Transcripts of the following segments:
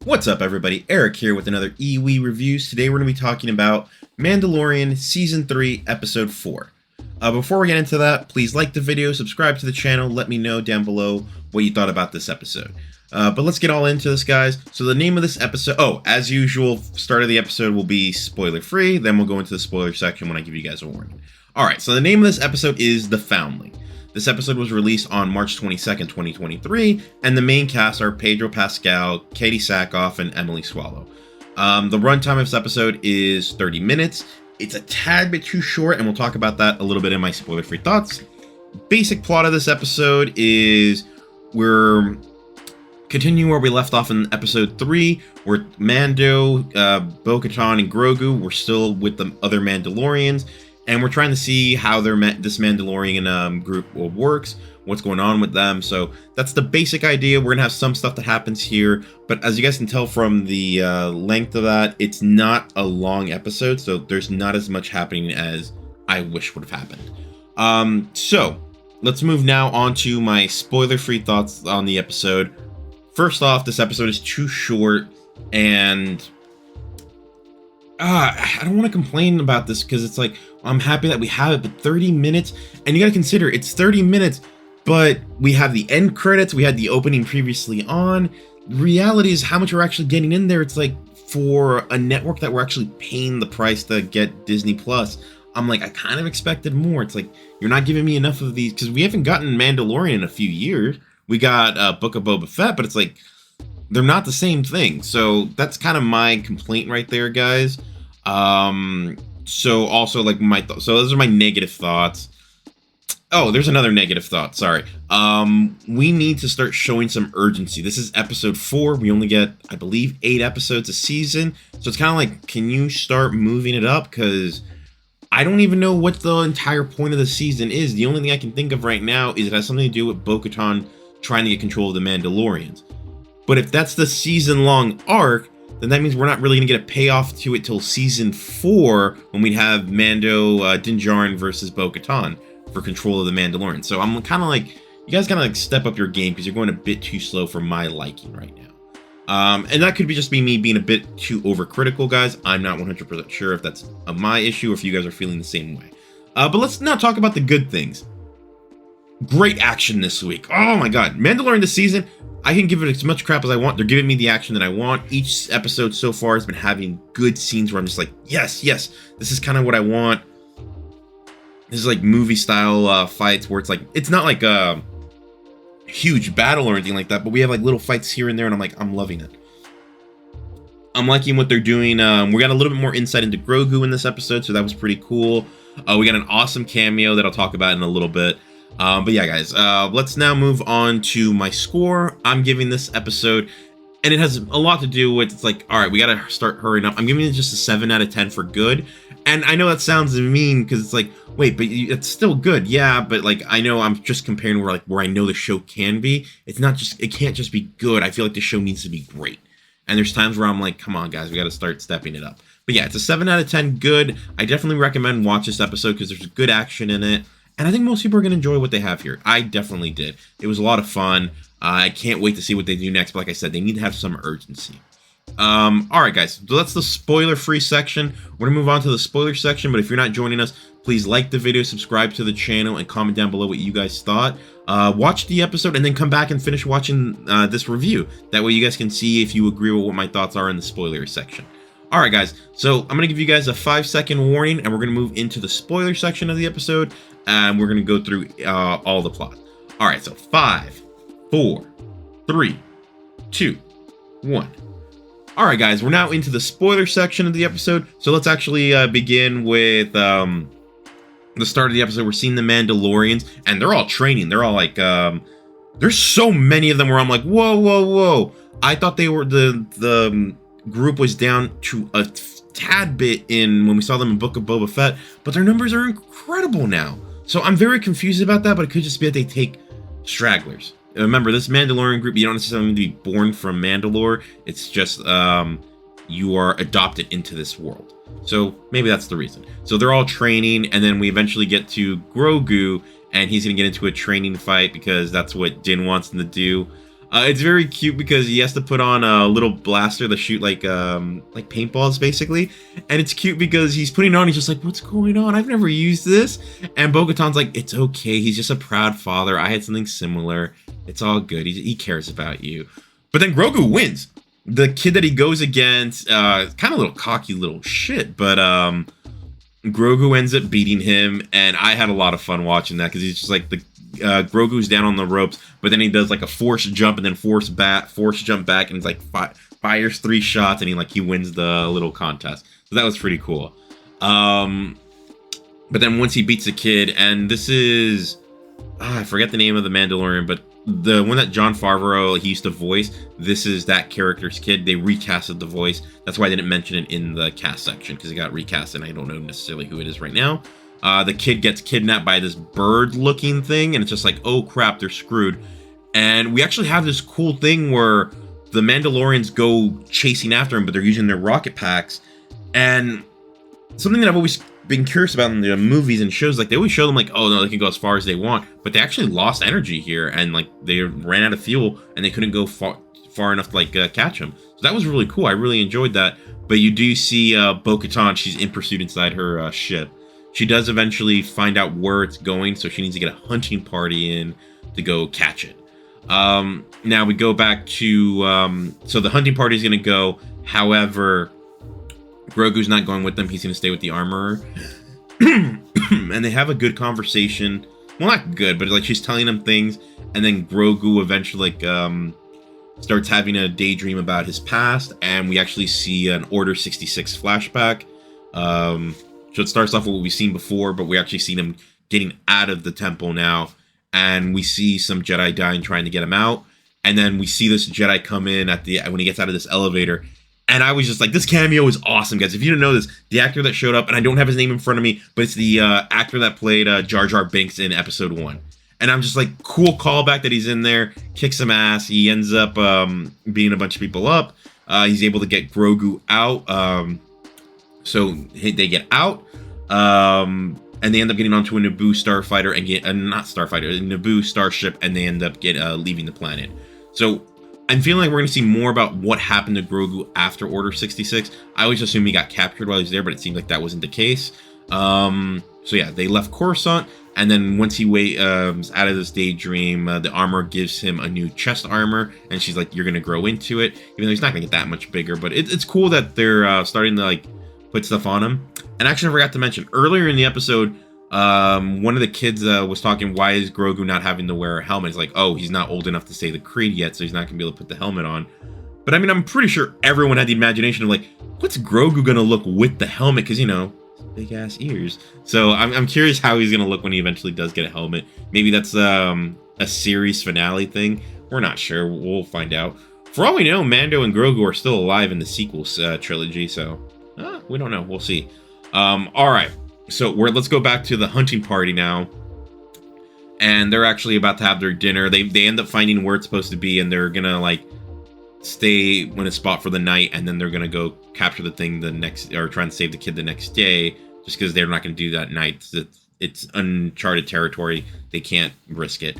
What's up, everybody? Eric here with another EWE Reviews. Today we're going to be talking about Mandalorian Season 3, Episode 4. Before we get into that, please like the video, subscribe to the channel, let me know down below what you thought about this episode. But let's get all into this, guys. So the name of this episode, as usual, start of the episode will be spoiler-free, then we'll go into the spoiler section when I give you guys a warning. Alright, so the name of this episode is The Foundling. This episode was released on March 22nd, 2023, and the main cast are Pedro Pascal, Katie Sackhoff, and Emily Swallow. The runtime of this episode is 30 minutes. It's a tad bit too short, and we'll talk about that a little bit in my spoiler-free thoughts. Basic plot of this episode is we're continuing where we left off in episode 3, where Mando, Bo-Katan, and Grogu were still with the other Mandalorians. And we're trying to see how this Mandalorian group works, what's going on with them. So that's the basic idea. We're going to have some stuff that happens here. But as you guys can tell from the length of that, it's not a long episode. So there's not as much happening as I wish would have happened. So let's move now on to my spoiler-free thoughts on the episode. First off, this episode is too short. And I don't want to complain about this because it's like, I'm happy that we have it, but 30 minutes, and you got to consider it's 30 minutes, but we have the end credits, we had the opening previously on. The reality is how much we're actually getting in there. It's like for a network that we're actually paying the price to get Disney Plus. I'm like, I kind of expected more. It's like, you're not giving me enough of these, because we haven't gotten Mandalorian in a few years. We got Book of Boba Fett, but it's like, they're not the same thing. So that's kind of my complaint right there, guys. So also like so those are my negative thoughts. Oh, there's another negative thought. Sorry. We need to start showing some urgency. This is episode 4. We only get, I believe, 8 episodes a season. So it's kind of like, can you start moving it up? Because I don't even know what the entire point of the season is. The only thing I can think of right now is it has something to do with Bo-Katan trying to get control of the Mandalorians. But if that's the season-long arc, then that means we're not really going to get a payoff to it till season 4 when we have Mando Din Djarin versus Bo-Katan for control of the Mandalorian. So I'm kind of like, you guys gotta like step up your game because you're going a bit too slow for my liking right now. And that could just be me being a bit too overcritical, guys. I'm not 100% sure if that's my issue or if you guys are feeling the same way. But let's now talk about the good things. Great action this week. Oh my god. Mandalorian this season, I can give it as much crap as I want. They're giving me the action that I want. Each episode so far has been having good scenes where I'm just like, yes, yes, this is kind of what I want. This is like movie style fights where it's like, it's not like a huge battle or anything like that, but we have like little fights here and there, and I'm like, I'm loving it. I'm liking what they're doing. We got a little bit more insight into Grogu in this episode, so that was pretty cool. We got an awesome cameo that I'll talk about in a little bit. But yeah, guys, let's now move on to my score. I'm giving this episode, and it has a lot to do with, it's like, all right, we got to start hurrying up. I'm giving it just a 7 out of 10 for good. And I know that sounds mean because it's like, wait, but it's still good. Yeah, but like, I know I'm just comparing where I know the show can be. It's not just, it can't just be good. I feel like the show needs to be great. And there's times where I'm like, come on, guys, we got to start stepping it up. But yeah, it's a 7 out of 10 good. I definitely recommend watch this episode because there's good action in it. And I think most people are going to enjoy what they have here. I definitely did. It was a lot of fun. I can't wait to see what they do next. But like I said, they need to have some urgency. Alright, guys. So that's the spoiler-free section. We're going to move on to the spoiler section. But if you're not joining us, please like the video, subscribe to the channel, and comment down below what you guys thought. Watch the episode and then come back and finish watching this review. That way you guys can see if you agree with what my thoughts are in the spoiler section. Alright, guys. So I'm going to give you guys a 5-second warning, and we're going to move into the spoiler section of the episode. And we're going to go through all the plot. All right, so 5, 4, 3, 2, 1. All right, guys, we're now into the spoiler section of the episode. So let's actually begin with the start of the episode. We're seeing the Mandalorians, and they're all training. They're all like, there's so many of them where I'm like, whoa, whoa, whoa. I thought they were, the group was down to a tad bit in when we saw them in Book of Boba Fett, but their numbers are incredible now. So I'm very confused about that, but it could just be that they take stragglers. Remember, this Mandalorian group, you don't necessarily need to be born from Mandalore. It's just you are adopted into this world. So maybe that's the reason. So they're all training, and then we eventually get to Grogu, and he's going to get into a training fight because that's what Din wants him to do. It's very cute because he has to put on a little blaster to shoot like paintballs basically, and it's cute because he's putting it on. He's just like, "What's going on? I've never used this." And Bo-Katan's like, "It's okay. He's just a proud father. I had something similar. It's all good. He cares about you." But then Grogu wins. The kid that he goes against, kind of a little cocky little shit, but Grogu ends up beating him, and I had a lot of fun watching that because he's just like Grogu's down on the ropes, but then he does like a force jump and then force jump back, and it's like fires 3 shots, and he wins the little contest. So that was pretty cool. But then once he beats the kid, and this is I forget the name of the Mandalorian, but the one that Jon Favreau he used to voice, this is that character's kid. They recasted the voice. That's why I didn't mention it in the cast section, because it got recast, and I don't know necessarily who it is right now. The kid gets kidnapped by this bird-looking thing, and it's just like, oh crap, they're screwed. And we actually have this cool thing where the Mandalorians go chasing after him, but they're using their rocket packs. And something that I've always been curious about in the movies and shows, like they always show them like, oh no, they can go as far as they want, but they actually lost energy here, and like they ran out of fuel, and they couldn't go far enough to like catch him. So that was really cool. I really enjoyed that. But you do see Bo-Katan, she's in pursuit inside her ship. She does eventually find out where it's going, so she needs to get a hunting party in to go catch it. Now we go back to so the hunting party is going to go. However, Grogu's not going with them. He's going to stay with the armorer. And they have a good conversation. Well, not good, but like she's telling him things, and then Grogu eventually like starts having a daydream about his past, and we actually see an Order 66 flashback. So it starts off with what we've seen before, but we actually see him getting out of the temple now, and we see some Jedi dying trying to get him out, and then we see this Jedi come in when he gets out of this elevator, and I was just like, this cameo is awesome, guys. If you didn't know this, the actor that showed up, and I don't have his name in front of me, but it's the actor that played Jar Jar Binks in Episode 1. And I'm just like, cool callback that he's in there, kicks some ass. He ends up beating a bunch of people up. He's able to get Grogu out. So they get out, and they end up getting onto a Naboo starfighter and get not starfighter, a Naboo starship, and they end up leaving the planet. So I'm feeling like we're gonna see more about what happened to Grogu after Order 66. I always assumed he got captured while he was there, but it seemed like that wasn't the case. So yeah, they left Coruscant, and then once he out of this daydream, the armor gives him a new chest armor, and she's like, "You're gonna grow into it," even though he's not gonna get that much bigger. But it's cool that they're starting to like put stuff on him. And actually, I forgot to mention earlier in the episode, one of the kids was talking, why is Grogu not having to wear a helmet? It's like, oh, he's not old enough to say the creed yet, so he's not gonna be able to put the helmet on. But I mean, I'm pretty sure everyone had the imagination of like, what's Grogu gonna look with the helmet? Because, you know, big ass ears. So I'm curious how he's gonna look when he eventually does get a helmet. Maybe that's a series finale thing. We're not sure. We'll find out. For all we know, Mando and Grogu are still alive in the sequel trilogy, so we don't know. We'll see. All right. So let's go back to the hunting party now. And they're actually about to have their dinner. They end up finding where it's supposed to be, and they're gonna like stay in a spot for the night, and then they're gonna go capture the thing or try and save the kid the next day, just because they're not gonna do that night. It's uncharted territory. They can't risk it.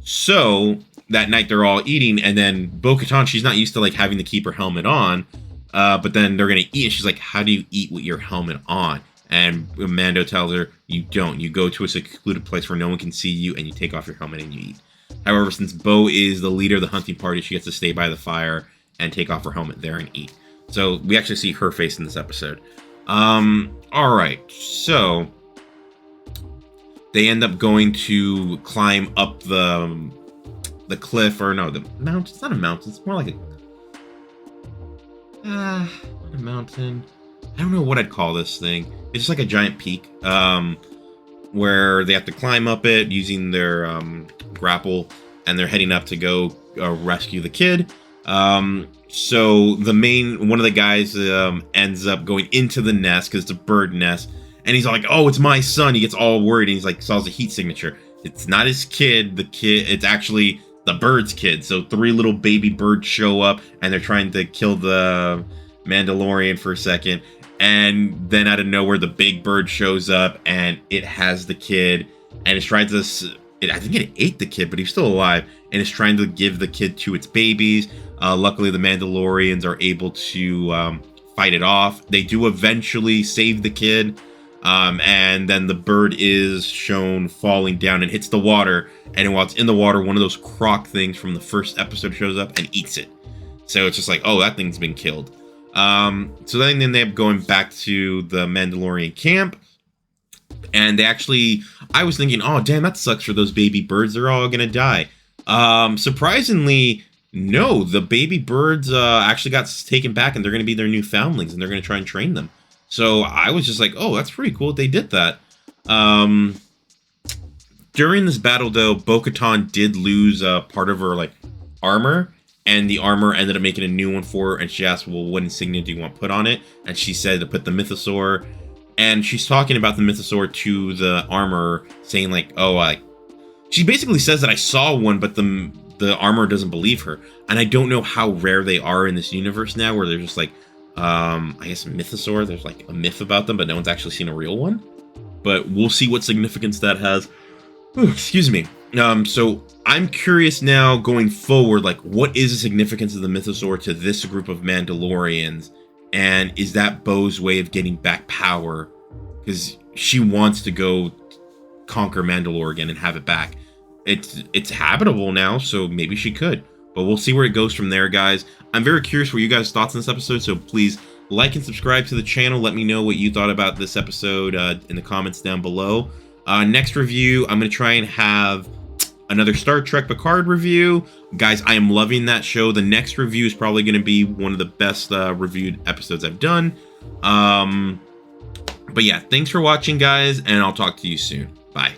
So that night they're all eating, and then Bo-Katan, she's not used to like having to keep her helmet on. But then they're gonna eat, and she's like, how do you eat with your helmet on? And Mando tells her, you don't. You go to a secluded place where no one can see you, and you take off your helmet and you eat. However, since Bo is the leader of the hunting party, she gets to stay by the fire and take off her helmet there and eat. So we actually see her face in this episode. Alright, so they end up going to climb up the cliff, or no, the mountain. It's not a mountain, it's more like not a mountain. I don't know what I'd call this thing. It's just like a giant peak, where they have to climb up it using their grapple, and they're heading up to go rescue the kid. So one of the guys ends up going into the nest because it's a bird nest, and he's like, "Oh, it's my son." He gets all worried, and he's like, saws a heat signature. It's not his kid. It's actually the bird's kid. So 3 little baby birds show up, and they're trying to kill the Mandalorian for a second. And then out of nowhere, the big bird shows up, and it has the kid, and it tries to, I think it ate the kid, but he's still alive, and is trying to give the kid to its babies. Luckily, the Mandalorians are able to fight it off. They do eventually save the kid, and then the bird is shown falling down and hits the water. And while it's in the water, one of those croc things from the first episode shows up and eats it. So it's just like, oh, that thing's been killed. So then they end up going back to the Mandalorian camp. And they actually, I was thinking, oh, damn, that sucks for those baby birds. They're all going to die. Surprisingly, no, the baby birds actually got taken back, and they're going to be their new foundlings, and they're going to try and train them. So I was just like, oh, that's pretty cool. They did that. During this battle, though, Bo-Katan did lose part of her armor, and the armor ended up making a new one for her. And she asked, well, what insignia do you want put on it? And she said to put the mythosaur. And she's talking about the mythosaur to the armor, saying she basically says that I saw one, but the armor doesn't believe her. And I don't know how rare they are in this universe now, where they're just I guess mythosaur, there's a myth about them, but no one's actually seen a real one. But we'll see what significance that has. Ooh, excuse me. So I'm curious now going forward, what is the significance of the mythosaur to this group of Mandalorians? And is that Bo's way of getting back power? Because she wants to go conquer Mandalore again and have it back. It's habitable now, so maybe she could. But we'll see where it goes from there, guys. I'm very curious for you guys' thoughts on this episode, so please like and subscribe to the channel. Let me know what you thought about this episode in the comments down below. Next review, I'm going to try and have another Star Trek Picard review. Guys, I am loving that show. The next review is probably going to be one of the best reviewed episodes I've done. But yeah, thanks for watching, guys, and I'll talk to you soon. Bye.